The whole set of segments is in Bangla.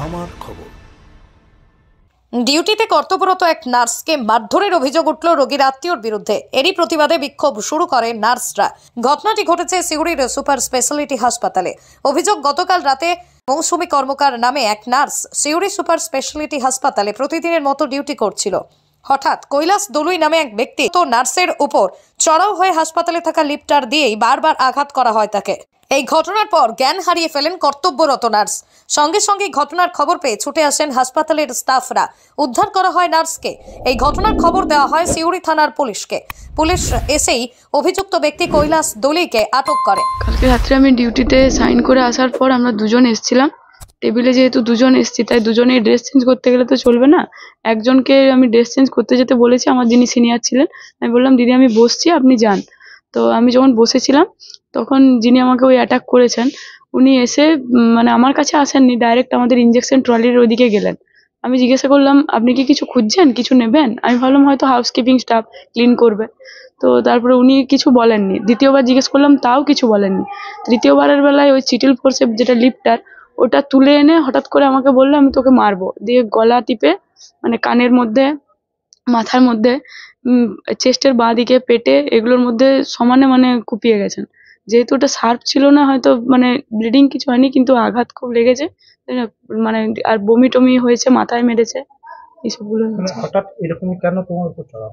আমার খবর। ডিউটিতে কর্তব্যরত এক নার্সকে মারধরের অভিযোগ উঠল রোগীর আত্মীয়র বিরুদ্ধে। এরই প্রতিবাদে বিক্ষোভ শুরু করে নার্সরা। ঘটনাটি ঘটেছে সিউড়ির সুপার স্পেশালিটি হাসপাতালে। অভিযোগ, গতকাল রাতে মৌসুমী কর্মকার নামে এক নার্স সিউড়ি সুপার স্পেশালিটি হাসপাতালে প্রতিদিনের মতো ডিউটি করছিল। হঠাৎ কৈলাস দলুই নামে এক ব্যক্তি তো নার্সের উপর চড়াও হয়ে হাসপাতালে থাকা লিফটার দিয়েই বারবার আঘাত করা হয় তাকে। এই ঘটনার পর জ্ঞান হারিয়ে ফেলেন কর্তব্যরত নার্স। সঙ্গে সঙ্গে ঘটনার খবর পেয়ে ছুটে আসেন হাসপাতালের স্টাফরা। উদ্ধার করা হয় নার্সকে। এই ঘটনার খবর দেওয়া হয় সিউড়ি থানার পুলিশকে। পুলিশ এসেই অভিযুক্ত ব্যক্তি কৈলাস দলুইকে আটক করে। কালকে রাত্রে আমি ডিউটিতে সাইন করে আসার পর আমরা দুজন এসেছিলাম টেবিলে। যেহেতু দুজন এসেছি তাই দুজনেই ড্রেস চেঞ্জ করতে গেলে তো চলবে না। একজনকে আমি ড্রেস চেঞ্জ করতে যেতে বলেছি, আমার যিনি সিনিয়র ছিলেন। আমি বললাম, দিদি আমি বসছি, আপনি যান। তো আমি যখন বসেছিলাম তখন যিনি আমাকে ওই অ্যাটাক করেছেন উনি এসে মানে আমার কাছে আসেননি, ডাইরেক্ট আমাদের ইনজেকশন ট্রলির ওইদিকে গেলেন। আমি জিজ্ঞাসা করলাম, আপনি কি কিছু খুঁজছেন, কিছু নেবেন? আমি ভাবলাম হয়তো হাউসকিপিং স্টাফ ক্লিন করবে। তো তারপরে উনি কিছু বলেননি। দ্বিতীয়বার জিজ্ঞেস করলাম, তাও কিছু বলেননি। তৃতীয়বারের বেলায় ওই চিটিল ফোর্সে যেটা লিফটার ওটা তুলে এনে হঠাৎ করে আমাকে বললো, আমি তোকে মারবো। দিয়ে গলা টিপে মানে কানের মধ্যে, মাথার মধ্যে, চেস্টের বাঁ দিকে, পেটে, এগুলোর মধ্যে সমানে মানে কুপিয়ে গেছেন। যেহেতু ওটা শার্প ছিল না হয়তো মানে ব্লিডিং কিছু হয়নি, কিন্তু আঘাত খুব লেগেছে। মানে আর বমি টমি হয়েছে, মাথায় মেরেছে, এইসবগুলো হয়েছে। হঠাৎ এরকম কেন তোমার উপর চড়াও?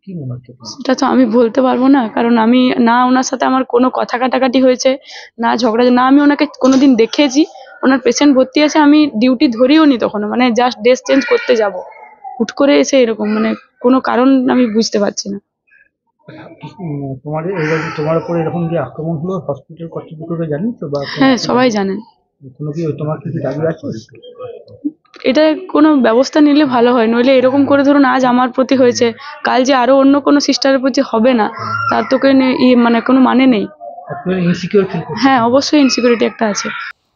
কি মনে হচ্ছে? সেটা তো আমি বলতে পারবো না, কারণ আমি না ওনার সাথে আমার কোনো কথা কাটাকাটি হয়েছে, না ঝগড়া, না আমি ওনাকে কোনোদিন দেখেছি। ওনার পেশেন্ট ভর্তি আছে, আমি ডিউটি ধরিও নি তখনও, মানে জাস্ট ড্রেস চেঞ্জ করতে যাব, হুট করে এসে এরকম, মানে কোনো কারণ আমি বুঝতে পারছি না। তোমার উপরে এরকম যে আক্রমণ হলো, হসপিটাল কর্তৃপক্ষকে জানিয়েছো? বা হ্যাঁ, সবাই জানেন। কোনো কি তোমার কিছু দাবি আছে? এটা কোনো ব্যবস্থা নিলে ভালো হয়, নইলে এরকম করে ধরুন আজ আমার প্রতি হয়েছে, কাল যে আরো অন্য কোনো সিস্টারের প্রতি হবে না তার তো মানে কোনো মানে নেই। হ্যাঁ, অবশ্যই ইনসিকিউরিটি একটা আছে।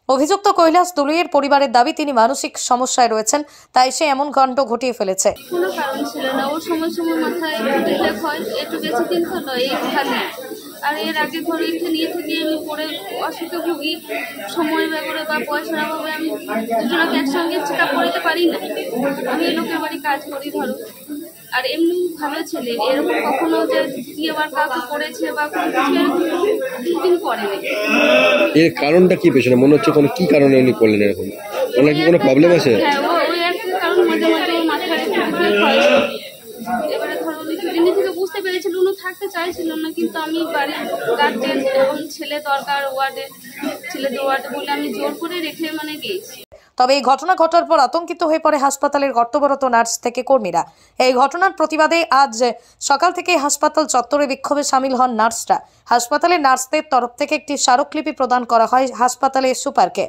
অভিযুক্ত কৈলাস দলুইয়ের পরিবারের দাবি, তিনি মানসিক সমস্যায় রয়েছেন, তাই সে এমন কাণ্ড ঘটিয়ে ফেলেছে। কোনো কারণ ছিল না, ওর সময় সময় মাথায় ডিলেক হয়, একটু বেশি দিন তো নয়, এই খালি। আর এর আগে ধরো এখানে আমি পড়ে অসুখে ভুগি, সময় ব্যাপারে বা পয়সার অভাবে আমি দুজনকে একসঙ্গে চেক আপ করতে পারি না। আমি লোকের বাড়ি কাজ করি ধরো, আর এমনি ভালো ছেলে, এরকম কখনো যে দ্বিতীয়বার কাউকে করেছে বা কোনো কিছু এরকম দিন করেনি। এর কারণটা কি পেছনে মনে হচ্ছে? কোনো কি কারণে উনি করলেন এরকম? ওনার কি কোনো প্রবলেম আছে? হ্যাঁ, ওই একটা কারণ, মাঝে মাঝে ওর মাথায় হয়। এবারে ধরো উনি দুদিন থেকে বুঝতে পেরেছিল, উনি থাকতে চাইছিল না, কিন্তু আমি বাড়ির গার্জেন এবং ছেলে দরকার ওয়ার্ডে, ছেলেদের ওয়ার্ডে বলে আমি জোর করে রেখে মানে গেছি। তবে এই ঘটনা ঘটার পর আতঙ্কিত হয়ে পড়ে হাসপাতালের কর্তব্যরত নার্স থেকে কর্মীরা। এই ঘটনার প্রতিবাদে আজ সকাল থেকে হাসপাতাল চত্বরে বিক্ষোভে সামিল হন নার্সরা। হাসপাতালের নার্সদের তরফ থেকে একটি স্মারকলিপি প্রদান করা হয় হাসপাতালের সুপারকে।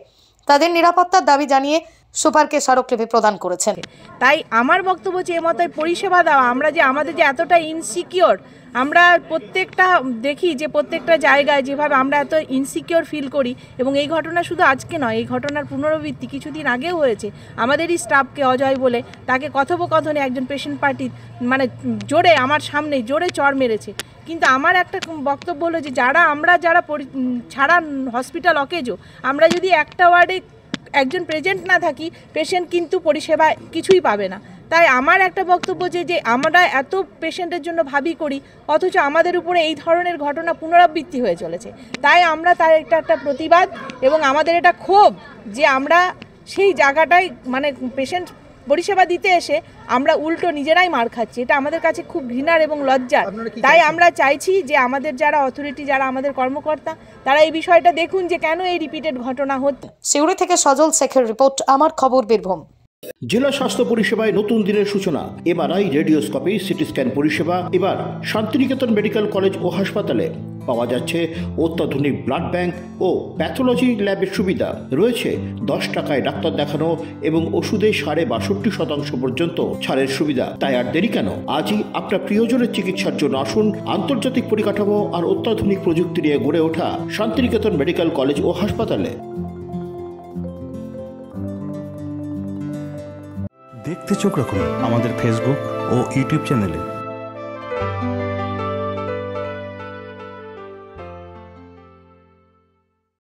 তাদের নিরাপত্তার দাবি জানিয়ে সুপারকে স্মারকলিপি প্রদান করেছেন। তাই আমার বক্তব্য যে মতো পরিষেবা দেওয়া, আমরা যে আমাদের যে এতটা ইনসিকিওর, আমরা প্রত্যেকটা দেখি যে প্রত্যেকটা জায়গায় যেভাবে আমরা এত ইনসিকিওর ফিল করি, এবং এই ঘটনা শুধু আজকে নয়, এই ঘটনার পুনরাবৃত্তি কিছুদিন আগেও হয়েছে। আমাদেরই স্টাফকে অজয় বলে তাকে কথোপকথনে একজন পেশেন্ট পার্টি মানে জোরে আমার সামনে জোরে চড় মেরেছে। কিন্তু আমার একটা বক্তব্য হলো যে আমরা যারা ছাড়া হসপিটাল অকেজো, আমরা যদি একটা ওয়ার্ডে একজন প্রেজেন্ট না থাকি, পেশেন্ট কিন্তু পরিষেবা কিছুই পাবে না। তাই আমার একটা বক্তব্য যে আমরা এত পেশেন্টের জন্য ভাবি করি, অথচ আমাদের উপরে এই ধরনের ঘটনা পুনরাবৃত্তি হয়ে চলেছে। তাই আমরা তার একটা প্রতিবাদ এবং আমাদের এটা ক্ষোভ যে আমরা সেই জায়গাটায় মানে পেশেন্ট পরিষেবা দিতে এসে আমরা উল্টো নিজেরাই মার খাচ্ছি। এটা আমাদের কাছে খুব ঘৃণার এবং লজ্জার। তাই আমরা চাইছি যে আমাদের যারা অথরিটি, যারা আমাদের কর্মকর্তা, তারা এই বিষয়টা দেখুন যে কেন এই রিপিটেড ঘটনা হচ্ছে। সিউড়ি থেকে সজল শেখের রিপোর্ট, আমার খবর বীরভূম। জেলা স্বাস্থ্য পরিষেবায় নতুন দিনের সূচনা। এমআরআই, রেডিওস্কোপি, সিটি স্ক্যান পরিষেবা এবার শান্তিনিকেতন মেডিকেল কলেজ ও হাসপাতালে পাওয়া যাচ্ছে। অত্যাধুনিক ব্লাড ব্যাংক ও প্যাথোলজি ল্যাবের সুবিধা রয়েছে। 10 টাকায় ডাক্তার দেখানো এবং ওষুধে 62% পর্যন্ত ছাড়ের সুবিধা। তাই আর দেরি কেন? আজই আপনার প্রিয়জনের চিকিৎসার জন্য আসুন আন্তর্জাতিক পরিকাঠামো আর অত্যাধুনিক প্রযুক্তি নিয়ে গড়ে ওঠা শান্তিনিকেতন মেডিকেল কলেজ ও হাসপাতালে। দেখতে চোখ রাখুন আমাদের ফেসবুক ও ইউটিউব চ্যানেলে।